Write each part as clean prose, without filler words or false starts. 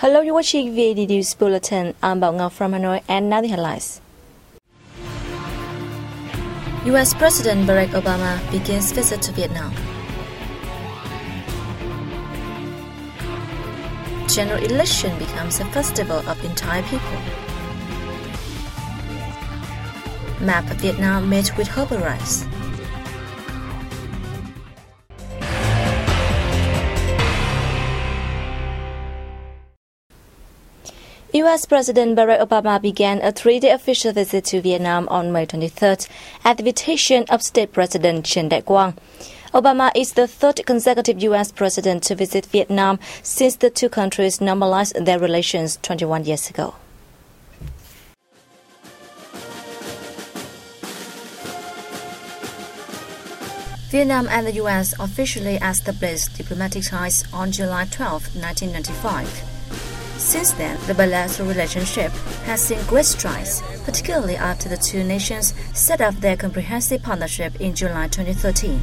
Hello, you're watching VNA News Bulletin. I'm Bảo Ngọc from Hanoi, and now the headlines. U.S. President Barack Obama begins visit to Vietnam. General election becomes a festival of entire people. Map of Vietnam made with herbal rice. U.S. President Barack Obama began a three-day official visit to Vietnam on May 23rd at the invitation of State President Trần Đại Quang. Obama is the third consecutive U.S. president to visit Vietnam since the two countries normalized their relations 21 years ago. Vietnam and the U.S. officially established diplomatic ties on July 12, 1995. Since then, the bilateral relationship has seen great strides, particularly after the two nations set up their comprehensive partnership in July 2013.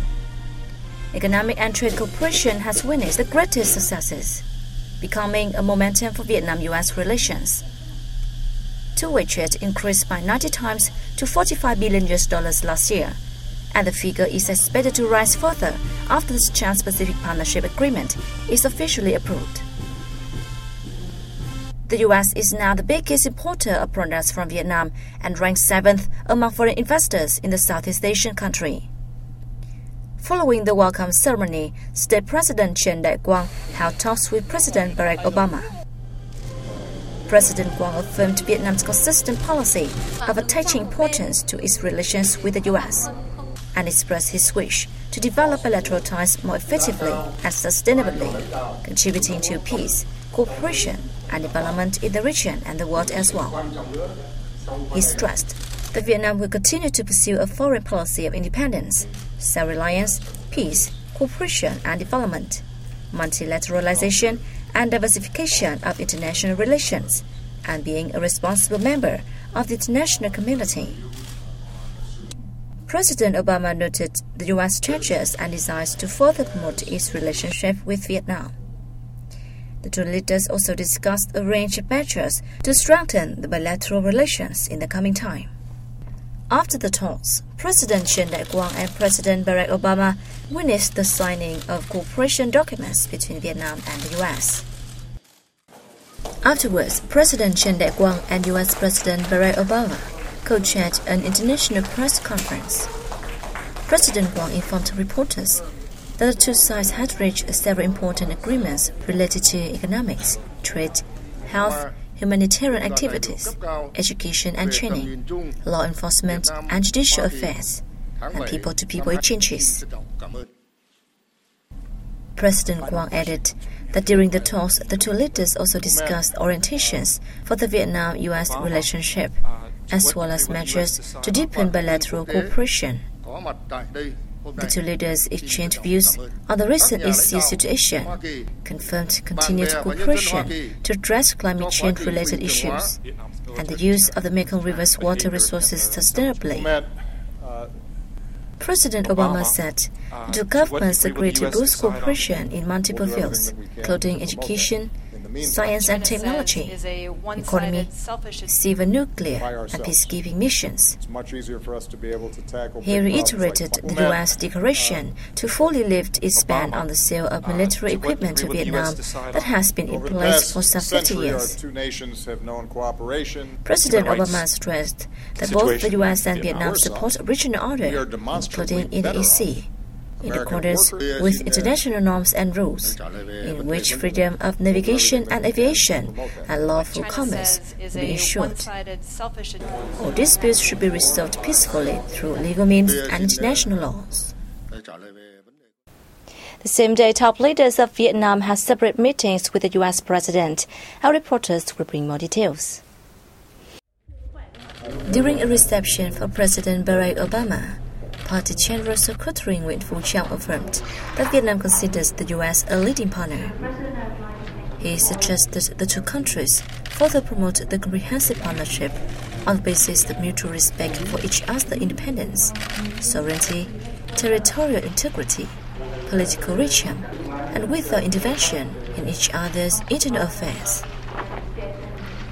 Economic and trade cooperation has witnessed the greatest successes, becoming a momentum for Vietnam-U.S. relations, to which it increased by 90 times to $45 billion last year, and the figure is expected to rise further after the Trans-Pacific Partnership Agreement is officially approved. The U.S. is now the biggest importer of products from Vietnam and ranks 7th among foreign investors in the Southeast Asian country. Following the welcome ceremony, State President Trần Đại Quang held talks with President Barack Obama. President Quang affirmed Vietnam's consistent policy of attaching importance to its relations with the U.S. and expressed his wish to develop bilateral ties more effectively and sustainably, contributing to peace, cooperation, and development in the region and the world as well. He stressed that Vietnam will continue to pursue a foreign policy of independence, self-reliance, peace, cooperation and development, multilateralization and diversification of international relations, and being a responsible member of the international community. President Obama noted the U.S. treasures and desires to further promote its relationship with Vietnam. The two leaders also discussed a range of measures to strengthen the bilateral relations in the coming time. After the talks, President Trần Đại Quang and President Barack Obama witnessed the signing of cooperation documents between Vietnam and the U.S. Afterwards, President Trần Đại Quang and U.S. President Barack Obama co-chaired an international press conference. President Quang informed reporters that the two sides had reached several important agreements related to economics, trade, health, humanitarian activities, education and training, law enforcement and judicial affairs, and people-to-people exchanges. President Quang added that during the talks, the two leaders also discussed orientations for the Vietnam-U.S. relationship, as well as measures to deepen bilateral cooperation. The two leaders exchanged views on the recent East Sea situation, confirmed continued cooperation to address climate change-related issues, and the use of the Mekong River's water resources sustainably. President Obama said the two governments agreed to boost cooperation in multiple fields, including education, science and technology, economy, civil nuclear, and peacekeeping missions. He reiterated the U.S. declaration to fully lift its ban on the sale of military equipment to Vietnam that has been in place for some 50 years. President Obama stressed that both the U.S. and Vietnam support regional order, including in the East Sea, in accordance with international norms and rules, in which freedom of navigation and aviation and lawful commerce will be ensured. All disputes should be resolved peacefully through legal means and international laws. The same day, top leaders of Vietnam had separate meetings with the U.S. president. Our reporters will bring more details. During a reception for President Barack Obama, Party General Secretary Nguyễn Phú Trọng affirmed that Vietnam considers the U.S. a leading partner. He suggested the two countries further promote the comprehensive partnership on the basis of mutual respect for each other's independence, sovereignty, territorial integrity, political region, and without intervention in each other's internal affairs.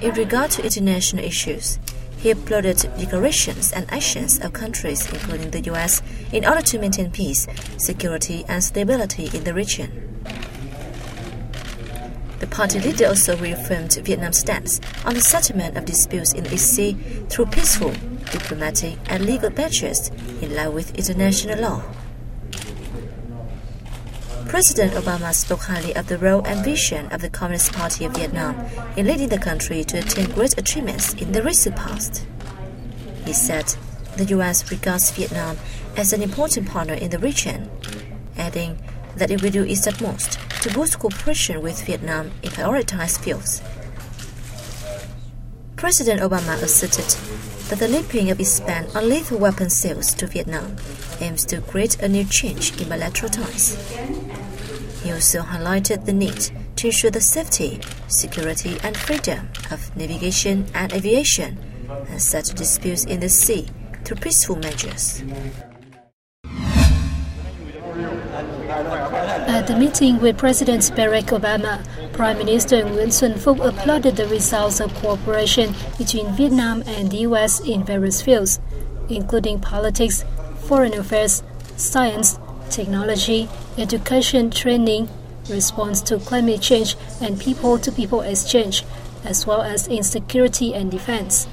in regard to international issues. He applauded declarations and actions of countries, including the U.S., in order to maintain peace, security, and stability in the region. The party leader also reaffirmed Vietnam's stance on the settlement of disputes in the East Sea through peaceful, diplomatic, and legal measures in line with international law. President Obama spoke highly of the role and vision of the Communist Party of Vietnam in leading the country to attain great achievements in the recent past. He said the U.S. regards Vietnam as an important partner in the region, adding that it will do its utmost to boost cooperation with Vietnam in prioritized fields. President Obama asserted that the lifting of its ban on lethal weapon sales to Vietnam aims to create a new change in bilateral ties. He also highlighted the need to ensure the safety, security, and freedom of navigation and aviation and settle disputes in the sea through peaceful measures. At the meeting with President Barack Obama, Prime Minister Nguyễn Xuân Phúc applauded the results of cooperation between Vietnam and the U.S. in various fields, including politics, foreign affairs, science, technology, education, training, response to climate change, and people-to-people exchange, as well as in security and defense.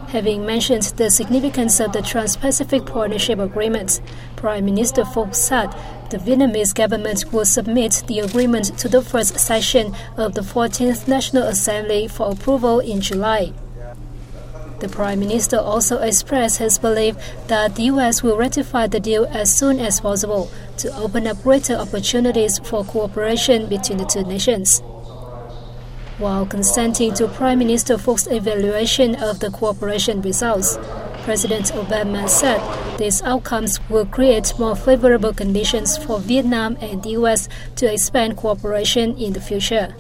Having mentioned the significance of the Trans-Pacific Partnership Agreement, Prime Minister Phúc said the Vietnamese government will submit the agreement to the first session of the 14th National Assembly for approval in July. The Prime Minister also expressed his belief that the U.S. will ratify the deal as soon as possible to open up greater opportunities for cooperation between the two nations. While consenting to Prime Minister Phúc evaluation of the cooperation results, President Obama said these outcomes will create more favorable conditions for Vietnam and the U.S. to expand cooperation in the future.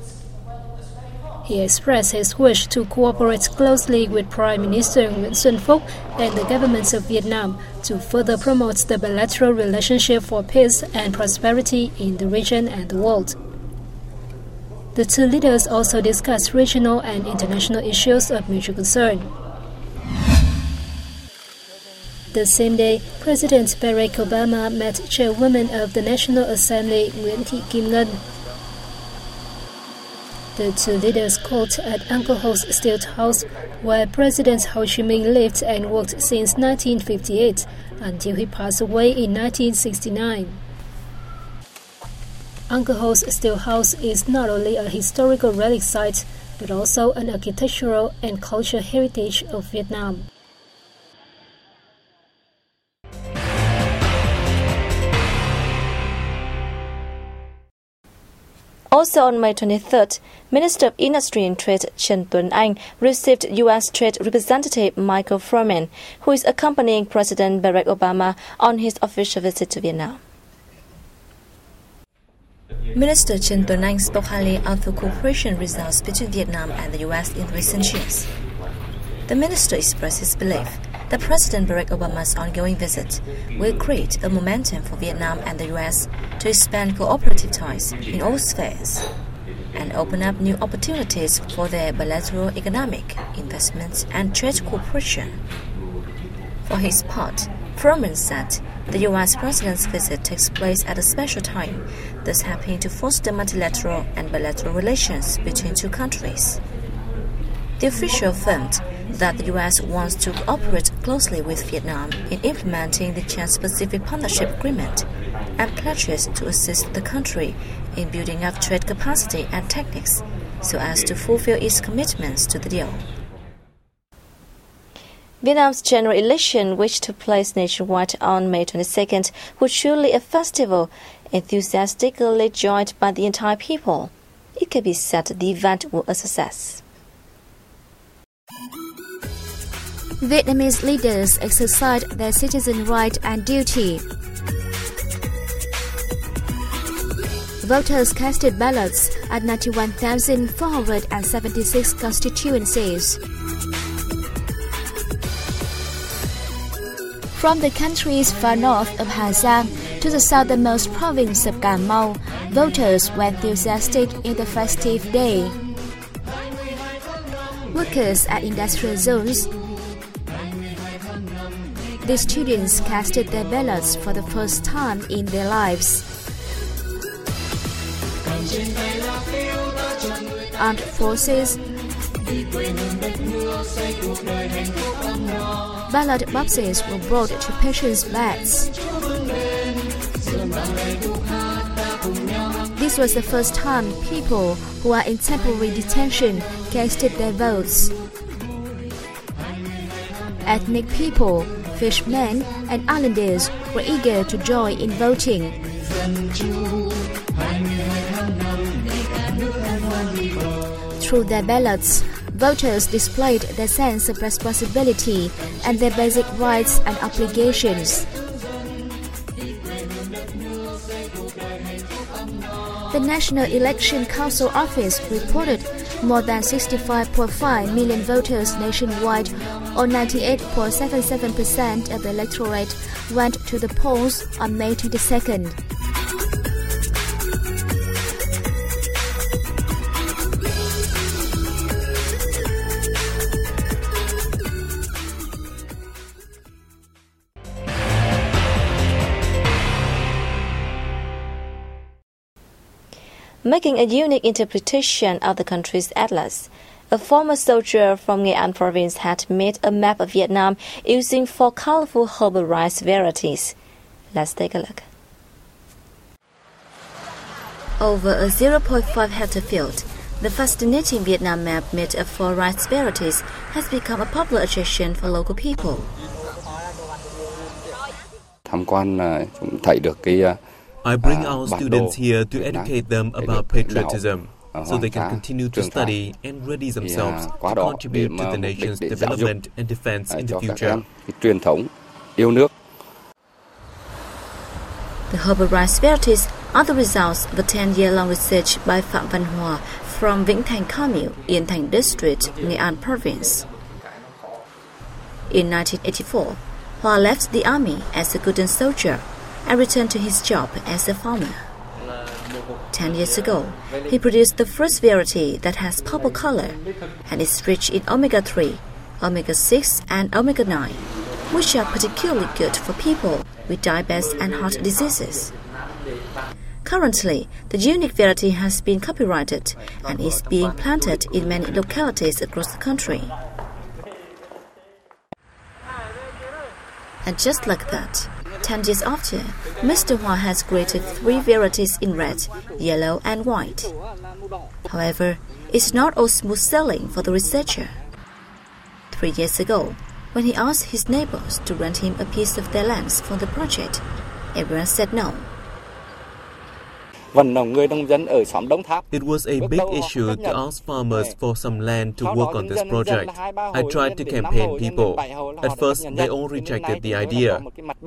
He expressed his wish to cooperate closely with Prime Minister Nguyễn Xuân Phúc and the governments of Vietnam to further promote the bilateral relationship for peace and prosperity in the region and the world. The two leaders also discussed regional and international issues of mutual concern. The same day, President Barack Obama met Chairwoman of the National Assembly Nguyễn Thị Kim Ngân. The two leaders called at Uncle Ho's State House, where President Ho Chi Minh lived and worked since 1958 until he passed away in 1969. Uncle Ho's Still House is not only a historical relic site, but also an architectural and cultural heritage of Vietnam. Also on May 23rd, Minister of Industry and Trade Trần Tuấn Anh received U.S. Trade Representative Michael Froman, who is accompanying President Barack Obama on his official visit to Vietnam. Minister Trần Tuấn Anh spoke highly of the cooperation results between Vietnam and the U.S. in recent years. The minister expressed his belief that President Barack Obama's ongoing visit will create a momentum for Vietnam and the U.S. to expand cooperative ties in all spheres and open up new opportunities for their bilateral economic, investment, and trade cooperation. For his part, Froman said the U.S. President's visit takes place at a special time, thus helping to foster multilateral and bilateral relations between two countries. The official affirmed that the U.S. wants to cooperate closely with Vietnam in implementing the Trans-Pacific Partnership Agreement and pledges to assist the country in building up trade capacity and techniques so as to fulfill its commitments to the deal. Vietnam's general election, which took place nationwide on May 22nd, was surely a festival enthusiastically joined by the entire people. It can be said the event was a success. Vietnamese leaders exercised their citizen right and duty. Voters casted ballots at 91,476 constituencies. From the country's far north of Hà Giang to the southernmost province of Cà Mau, voters were enthusiastic in the festive day. workers at industrial zones. The students casted their ballots for the first time in their lives. Armed forces, ballot boxes were brought to patients' beds. This was the first time people who are in temporary detention casted their votes. Ethnic people, fishermen and islanders were eager to join in voting. Through their ballots, voters displayed their sense of responsibility and their basic rights and obligations. The National Election Council Office reported more than 65.5 million voters nationwide, or 98.77% of the electorate, went to the polls on May 22nd. Making a unique interpretation of the country's atlas, a former soldier from Nghệ An province had made a map of Vietnam using 4 colorful herbal rice varieties. Let's take a look. Over a 0.5 hectare field, the fascinating Vietnam map made of 4 rice varieties has become a popular attraction for local people. I bring our students here to educate them about patriotism, so they can continue to study and ready themselves to contribute to the nation's development and defense in the future. The herbal rice varieties are the results of a 10-year-long research by Phạm Văn Hòa from Vĩnh Thành Commune, Yên Thành District, Nghệ An Province. In 1984, Hòa left the army as a good soldier and returned to his job as a farmer. 10 years ago, he produced the first variety that has purple color and is rich in omega-3, omega-6 and omega-9, which are particularly good for people with diabetes and heart diseases. Currently, the unique variety has been copyrighted and is being planted in many localities across the country. And just like that, 10 years after, Mr. Hòa has created 3 varieties in red, yellow and white. However, it's not all smooth sailing for the researcher. 3 years ago, when he asked his neighbors to rent him a piece of their lands for the project, everyone said no. It was a big issue to ask farmers for some land to work on this project. I tried to campaign people. At first, they all rejected the idea.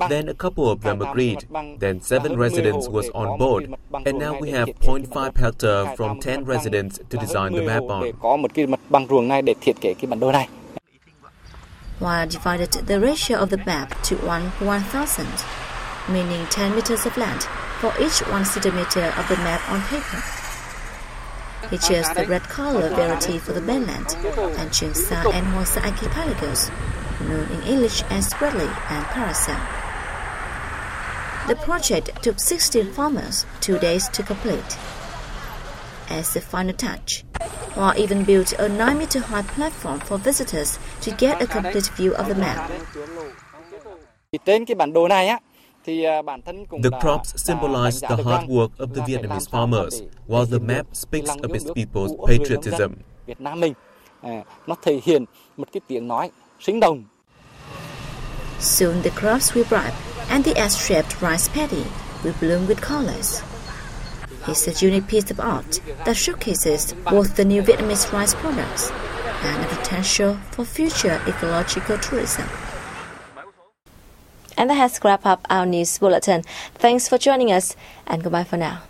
Then a couple of them agreed. Then 7 residents was on board. And now we have 0.5 hectare from 10 residents to design the map on. Hòa divided the ratio of the map to 1:1,000, meaning 10 meters of land for each 1 centimeter of the map on paper. He chose the red color variety for the mainland and Trường Sa and Hoàng Sa archipelagos, known in English as Bradley and Paracel. The project took 16 farmers 2 days to complete. As the final touch, Hòa even built a 9-meter high platform for visitors to get a complete view of the map. The crops symbolize the hard work of the Vietnamese farmers, while the map speaks of its people's patriotism. Soon the crops will ripe, and the S-shaped rice paddy will bloom with colors. It's a unique piece of art that showcases both the new Vietnamese rice products and the potential for future ecological tourism. And that has wrapped up our news bulletin. Thanks for joining us, and goodbye for now.